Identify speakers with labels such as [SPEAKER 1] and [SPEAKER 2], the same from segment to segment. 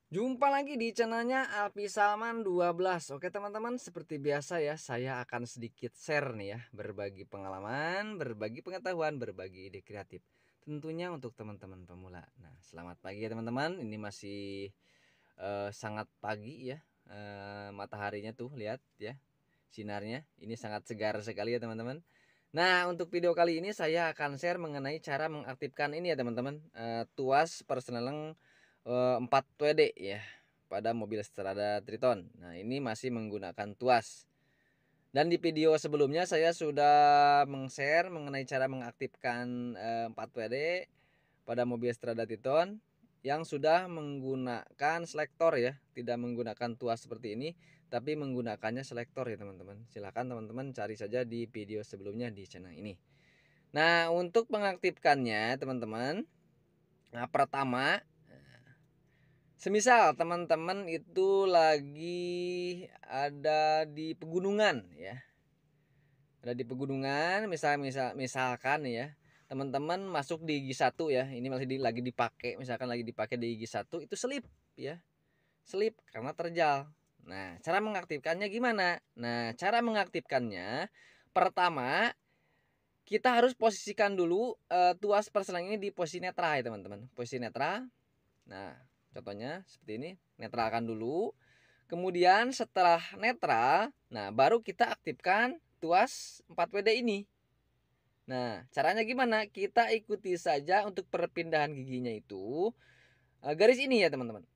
[SPEAKER 1] Jumpa lagi di channelnya Alpi Salman 12. Oke teman-teman, seperti biasa ya, saya akan sedikit share nih ya, berbagi pengalaman, berbagi pengetahuan, berbagi ide kreatif. Tentunya untuk teman-teman pemula. Nah, selamat pagi ya teman-teman. Ini masih sangat pagi ya. Mataharinya tuh lihat ya, sinarnya. Ini sangat segar sekali ya teman-teman. Nah, untuk video kali ini saya akan share mengenai cara mengaktifkan ini ya teman-teman, tuas persneling 4WD ya pada mobil Strada Triton. Nah, ini masih menggunakan tuas. Dan di video sebelumnya saya sudah meng-share mengenai cara mengaktifkan 4WD pada mobil Strada Triton yang sudah menggunakan selektor ya, tidak menggunakan tuas seperti ini, tapi menggunakannya selektor ya teman-teman. Silahkan teman-teman cari saja di video sebelumnya di channel ini. Nah, untuk mengaktifkannya teman-teman, nah pertama, semisal teman-teman itu lagi ada di pegunungan ya. Ada di pegunungan, misalkan ya, teman-teman masuk di gigi 1 ya. Ini masih lagi dipakai, misalkan lagi dipakai di gigi 1 itu selip ya. Selip karena terjal. Nah, cara mengaktifkannya gimana? Nah, cara mengaktifkannya pertama kita harus posisikan dulu tuas perselang ini di posisi netral ya teman-teman. Posisi netral. Nah, contohnya seperti ini, netralkan dulu. Kemudian setelah netral, nah baru kita aktifkan tuas 4WD ini. Nah, caranya gimana? Kita ikuti saja untuk perpindahan giginya itu garis ini ya teman-teman.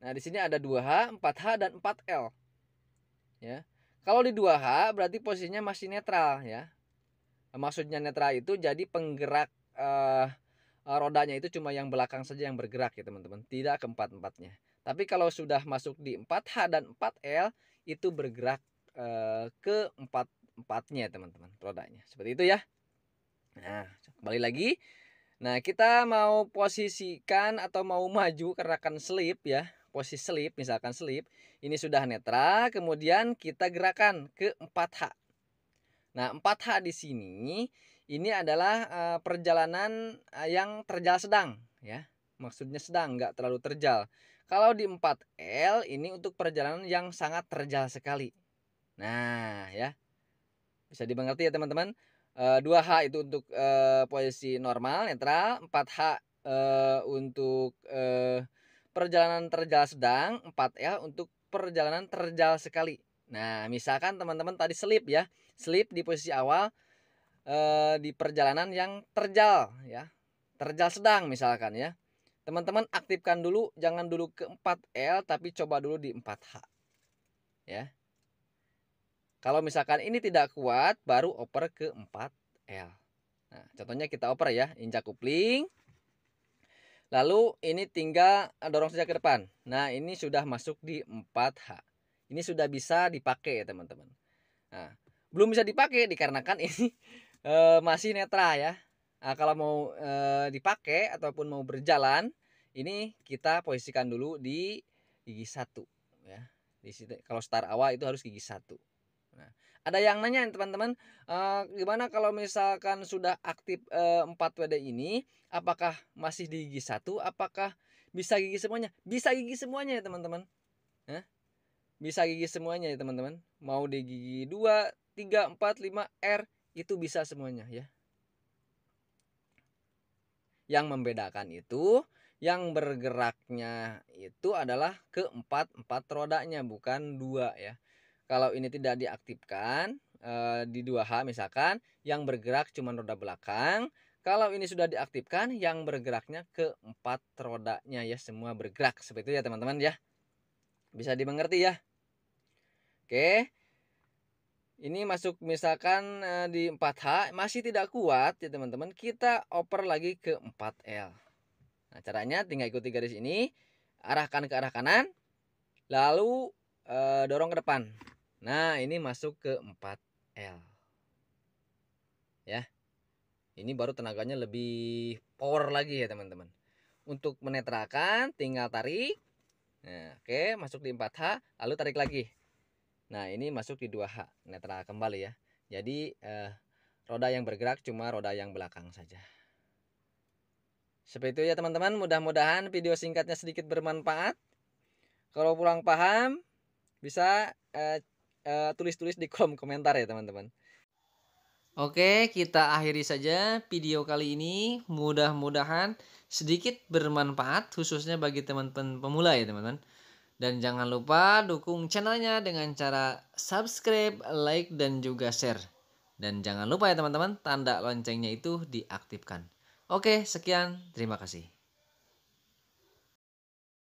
[SPEAKER 1] Nah, di sini ada 2H, 4H dan 4L ya. Kalau di 2H berarti posisinya masih netral ya. Maksudnya netral itu jadi penggerak rodanya itu cuma yang belakang saja yang bergerak ya teman-teman, tidak keempat-empatnya. Tapi kalau sudah masuk di 4H dan 4L itu bergerak ke empat-empatnya teman-teman rodanya. Seperti itu ya. Nah, kembali lagi. Nah, kita mau posisikan atau mau maju gerakan slip ya. Posisi slip, misalkan slip, ini sudah netral, kemudian kita gerakan ke 4H. Nah, 4H di sini ini adalah perjalanan yang terjal sedang ya. Maksudnya sedang, nggak terlalu terjal. Kalau di 4L ini untuk perjalanan yang sangat terjal sekali. Nah, ya. Bisa dimengerti ya teman-teman. 2H itu untuk posisi normal, netral, 4H untuk perjalanan terjal sedang, 4L untuk perjalanan terjal sekali. Nah, misalkan teman-teman tadi slip ya. Slip di posisi awal di perjalanan yang terjal ya. Terjal sedang misalkan ya. Teman-teman aktifkan dulu, jangan dulu ke 4L tapi coba dulu di 4H ya. Kalau misalkan ini tidak kuat baru oper ke 4L. Nah, contohnya kita oper ya, injak kupling. Lalu ini tinggal dorong saja ke depan. Nah, ini sudah masuk di 4H. Ini sudah bisa dipakai ya teman-teman. Nah, belum bisa dipakai dikarenakan ini masih netral ya. Nah, kalau mau dipakai ataupun mau berjalan, ini kita posisikan dulu di gigi 1 ya. Di situ kalau start awal itu harus gigi 1. Nah, ada yang nanya teman-teman, gimana kalau misalkan sudah aktif 4WD ini, apakah masih di gigi 1? Apakah bisa gigi semuanya? Bisa gigi semuanya ya teman-teman. Bisa gigi semuanya ya teman-teman. Mau di gigi 2, 3, 4, 5, R itu bisa semuanya ya. Yang membedakan itu yang bergeraknya itu adalah keempat rodanya bukan 2 ya. Kalau ini tidak diaktifkan di 2H misalkan yang bergerak cuma roda belakang. Kalau ini sudah diaktifkan yang bergeraknya keempat rodanya ya, semua bergerak seperti itu ya teman-teman ya. Bisa dimengerti ya. Oke. Ini masuk misalkan di 4H masih tidak kuat ya teman-teman, kita oper lagi ke 4L. Nah, caranya tinggal ikuti garis ini, arahkan ke arah kanan, lalu dorong ke depan. Nah, ini masuk ke 4L. Ya. Ini baru tenaganya lebih power lagi ya teman-teman. Untuk menetralkan tinggal tarik. Nah, oke, masuk di 4H, lalu tarik lagi. Nah, ini masuk di 2H, netral kembali ya. Jadi roda yang bergerak cuma roda yang belakang saja. Seperti itu ya teman-teman, mudah-mudahan video singkatnya sedikit bermanfaat. Kalau kurang paham bisa tulis-tulis di kolom komentar ya teman-teman. Oke, kita akhiri saja video kali ini. Mudah-mudahan sedikit bermanfaat khususnya bagi teman-teman pemula ya teman-teman. Dan jangan lupa dukung channelnya dengan cara subscribe, like, dan juga share. Dan jangan lupa ya teman-teman, tanda loncengnya itu diaktifkan. Oke, sekian. Terima kasih.